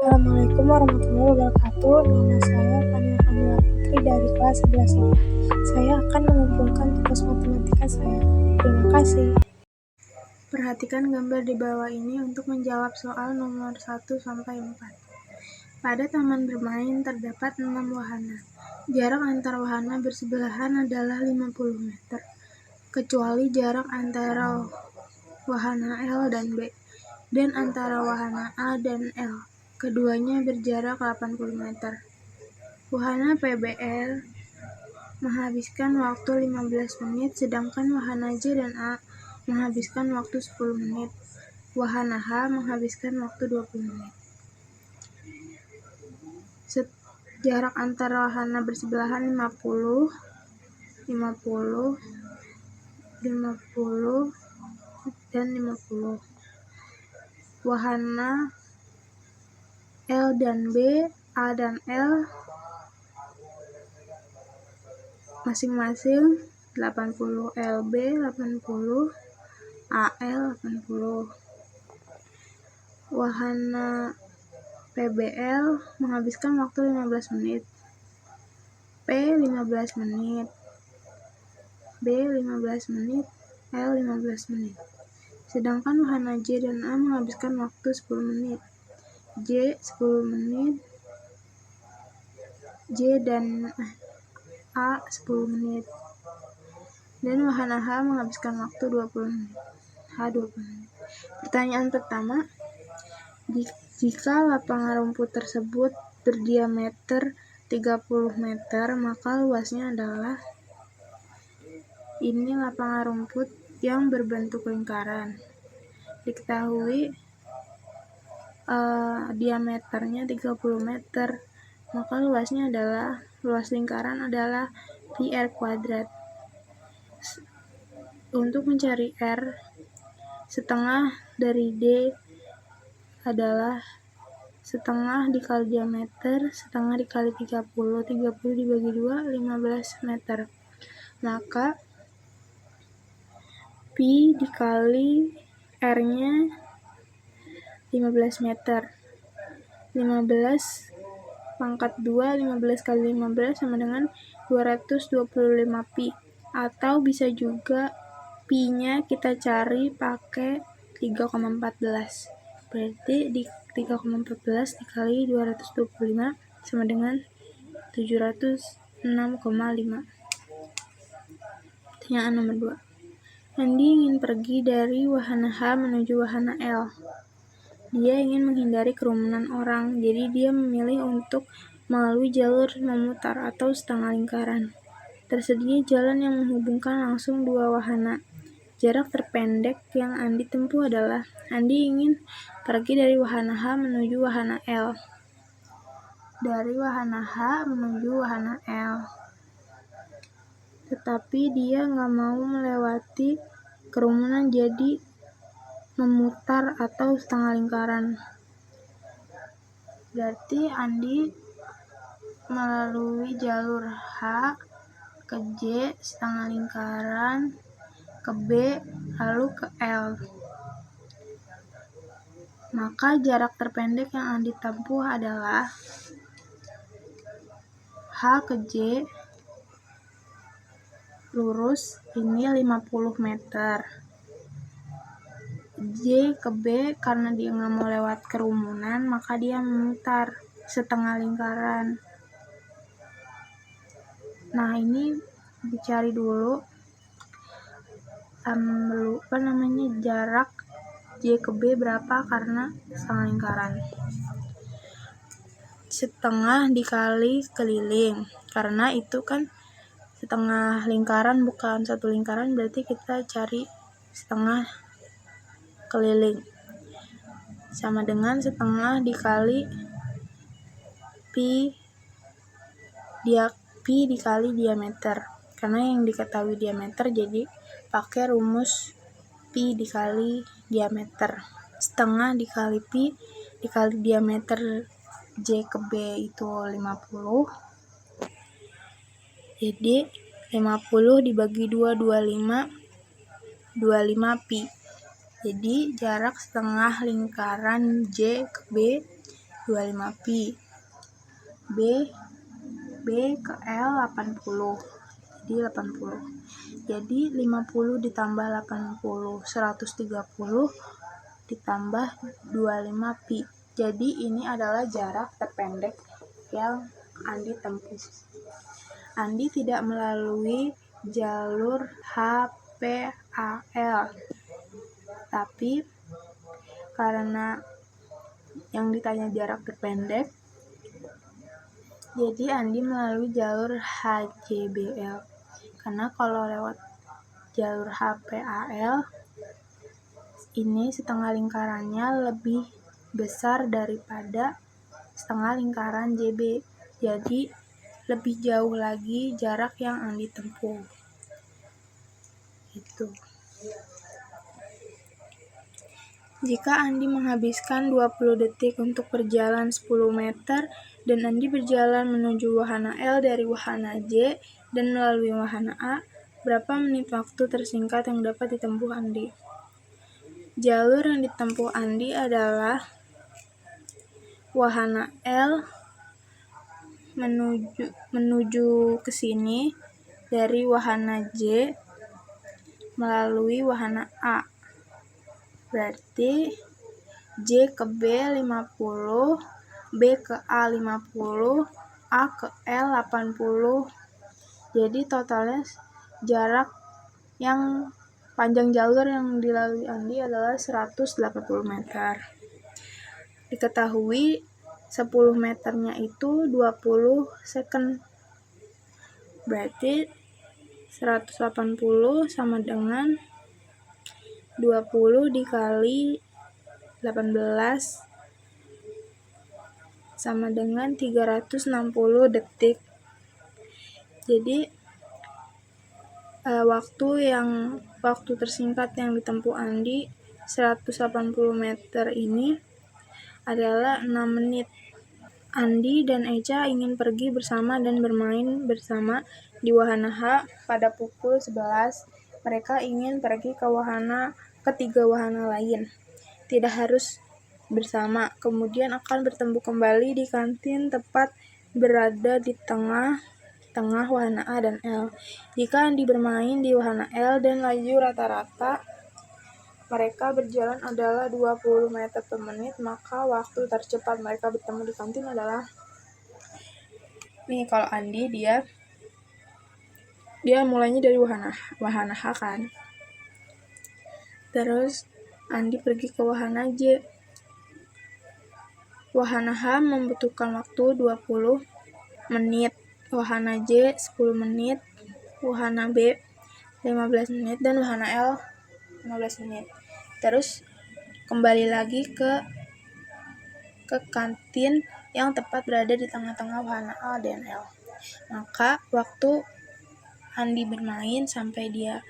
Assalamualaikum warahmatullahi wabarakatuh. Nama saya Fania Kamila Putri dari kelas 11 IPA. Saya akan mengumpulkan tugas matematika saya. Terima kasih. Perhatikan gambar di bawah ini untuk menjawab soal nomor 1 sampai 4. Pada taman bermain terdapat 6 wahana. Jarak antar wahana bersebelahan adalah 50 meter, kecuali jarak antara wahana L dan B, dan antara wahana A dan L. Keduanya berjarak 80 meter. Wahana PBL menghabiskan waktu 15 menit, sedangkan wahana J dan A menghabiskan waktu 10 menit. Wahana H menghabiskan waktu 20 menit. Jarak antara wahana bersebelahan 50, dan 50. Wahana L dan B, A dan L masing-masing 80, LB 80, AL 80. Wahana PBL menghabiskan waktu 15 menit, P 15 menit, B 15 menit, L 15 menit. Sedangkan wahana J dan A menghabiskan waktu 10 menit, J 10 menit, J dan A 10 menit. Dan wahana H menghabiskan waktu 20 menit, H 20 menit. Pertanyaan pertama, jika lapangan rumput tersebut berdiameter 30 meter, maka luasnya adalah. Ini lapangan rumput yang berbentuk lingkaran. Diketahui diameternya 30 meter, maka luas lingkaran adalah pi R kuadrat. Untuk mencari R, setengah dari D adalah setengah dikali diameter, setengah dikali 30 dibagi 2, 15 meter. Maka pi dikali R-nya 15 meter. 15 pangkat 2, 15 kali 15 sama dengan 225 pi. Atau bisa juga pi-nya kita cari pakai 3,14. Berarti 3,14 dikali 225 sama dengan 706,5. Pertanyaan nomor 2. Andi ingin pergi dari wahana H menuju wahana L. Dia ingin menghindari kerumunan orang, jadi dia memilih untuk melalui jalur memutar atau setengah lingkaran. Tersedia jalan yang menghubungkan langsung dua wahana. Jarak terpendek yang Andi tempuh adalah, Andi ingin pergi dari wahana H menuju wahana L. Dari wahana H menuju wahana L. Tetapi dia nggak mau melewati kerumunan, jadi memutar atau setengah lingkaran. Berarti Andi melalui jalur H ke J setengah lingkaran, ke B lalu ke L. Maka jarak terpendek yang Andi tempuh adalah H ke J lurus ini 50 meter. J ke B karena dia nggak mau lewat kerumunan, maka dia memutar setengah lingkaran. Nah, ini dicari dulu jarak J ke B berapa karena setengah lingkaran. Setengah dikali keliling, karena itu kan setengah lingkaran bukan satu lingkaran, berarti kita cari setengah keliling sama dengan setengah dikali pi dikali diameter, karena yang diketahui diameter jadi pakai rumus pi dikali diameter. Setengah dikali pi dikali diameter J ke B itu 50, jadi 50 dibagi 2, 25 pi. Jadi jarak setengah lingkaran J ke B 25 pi. B ke L 80, jadi 80. Jadi 50 ditambah 80, 130 ditambah 25 pi. Jadi ini adalah jarak terpendek yang Andi tempuh. Andi tidak melalui jalur HPAL, tapi karena yang ditanya jarak terpendek, jadi Andi melalui jalur HJBL. Karena kalau lewat jalur HPAL, ini setengah lingkarannya lebih besar daripada setengah lingkaran JB. Jadi lebih jauh lagi jarak yang Andi tempuh. Itu. Jika Andi menghabiskan 20 detik untuk berjalan 10 meter dan Andi berjalan menuju wahana L dari wahana J dan melalui wahana A, berapa menit waktu tersingkat yang dapat ditempuh Andi? Jalur yang ditempuh Andi adalah wahana L menuju ke sini dari wahana J melalui wahana A. Berarti J ke B 50, B ke A 50, A ke L 80. Jadi totalnya jarak yang panjang jalur yang dilalui Andi adalah 180 meter. Diketahui 10 meternya itu 20 second. Berarti 180 sama dengan 20 dikali 18 sama dengan 360 detik. Jadi waktu tersingkat yang ditempuh Andi 180 meter ini adalah 6 menit. Andi dan Echa ingin pergi bersama dan bermain bersama di wahana H pada pukul 11. Mereka ingin pergi ke ketiga wahana lain. Tidak harus bersama. Kemudian akan bertemu kembali di kantin tepat berada di tengah wahana A dan L. Jika Andi bermain di wahana L dan laju rata-rata mereka berjalan adalah 20 meter per menit, maka waktu tercepat mereka bertemu di kantin adalah kalau Andi dia mulainya dari wahana H kan. Terus Andi pergi ke wahana J. Wahana H membutuhkan waktu 20 menit, wahana J 10 menit, wahana B 15 menit, dan wahana L 15 menit. Terus kembali lagi ke kantin yang tepat berada di tengah-tengah wahana A dan L. Maka waktu Andi bermain sampai dia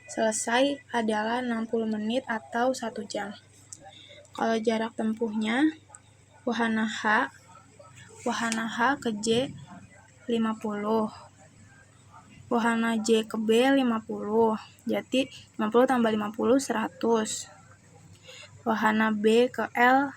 selesai adalah 60 menit atau 1 jam. Kalau jarak tempuhnya wahana H ke J 50, wahana J ke B 50, jadi 50 tambah 50 100. Wahana B ke L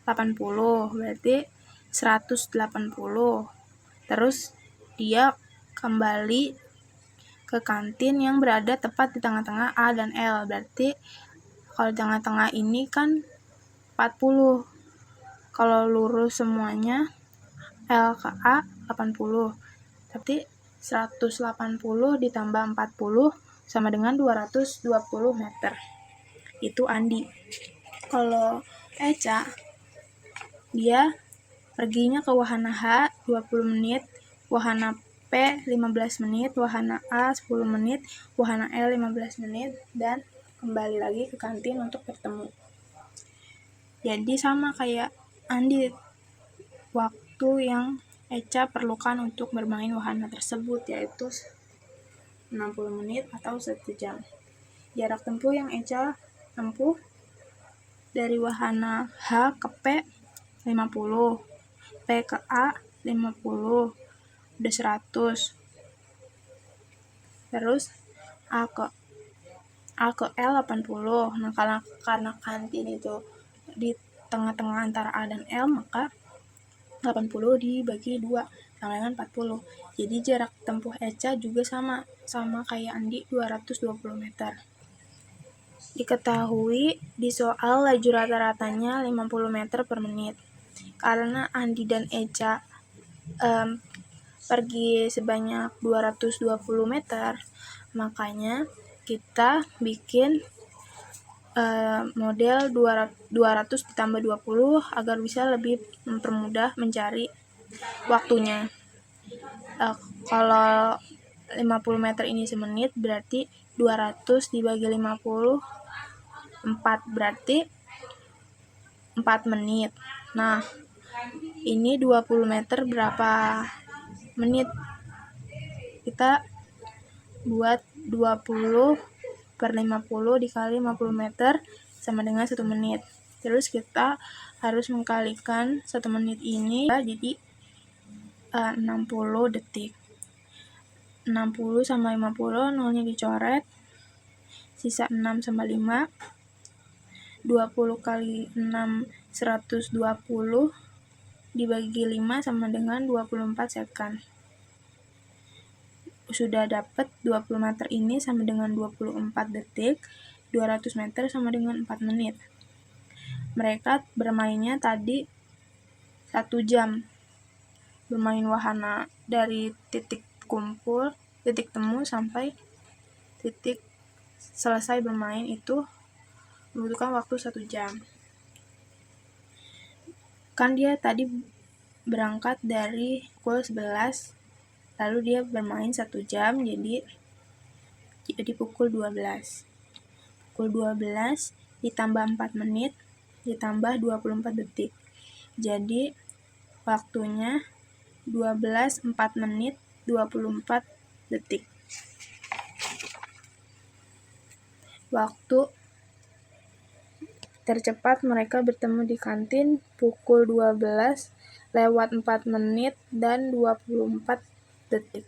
80, berarti 180. Terus dia kembali ke kantin yang berada tepat di tengah-tengah A dan L. Berarti kalau di tengah-tengah ini kan 40. Kalau lurus semuanya L ke A 80. Tapi 180 ditambah 40 sama dengan 220 meter. Itu Andi. Kalau Echa dia perginya ke wahana H 20 menit, wahana P 15 menit, wahana A 10 menit, wahana L 15 menit, dan kembali lagi ke kantin untuk bertemu. Jadi sama kayak Andi, waktu yang Echa perlukan untuk bermain wahana tersebut yaitu 60 menit atau 1 jam. Jarak tempuh yang Echa tempuh dari wahana H ke P 50, P ke A 50, udah 100. Terus A ke L 80. Nah, karena kantin itu di tengah-tengah antara A dan L, maka 80 dibagi 2 sama dengan 40. Jadi jarak tempuh Echa juga sama kayak Andi, 220 meter. Diketahui di soal laju rata-ratanya 50 meter per menit. Karena Andi dan Echa pergi sebanyak 220 meter, makanya kita bikin model 200 ditambah 20 agar bisa lebih mempermudah mencari waktunya. Kalau 50 meter ini semenit, berarti 200 dibagi 50, 4, berarti 4 menit. Nah, ini 20 meter berapa menit? Kita buat 20 per 50 dikali 50 meter sama dengan 1 menit. Terus kita harus mengkalikan 1 menit ini jadi 60 detik. 60 sama 50, nolnya dicoret, sisa 6 sama 5, 20 kali 6, 120, dibagi 5 sama dengan 24 second. Sudah dapat 20 meter ini sama dengan 24 detik, 200 meter sama dengan 4 menit. Mereka bermainnya tadi 1 jam. Bermain wahana dari titik temu sampai titik selesai bermain itu membutuhkan waktu 1 jam. Kan dia tadi berangkat dari pukul 11, lalu dia bermain 1 jam, jadi pukul 12. Pukul 12 ditambah 4 menit, ditambah 24 detik. Jadi waktunya 12, 4 menit, 24 detik. Waktu tercepat mereka bertemu di kantin pukul 12 lewat 4 menit dan 24 detik.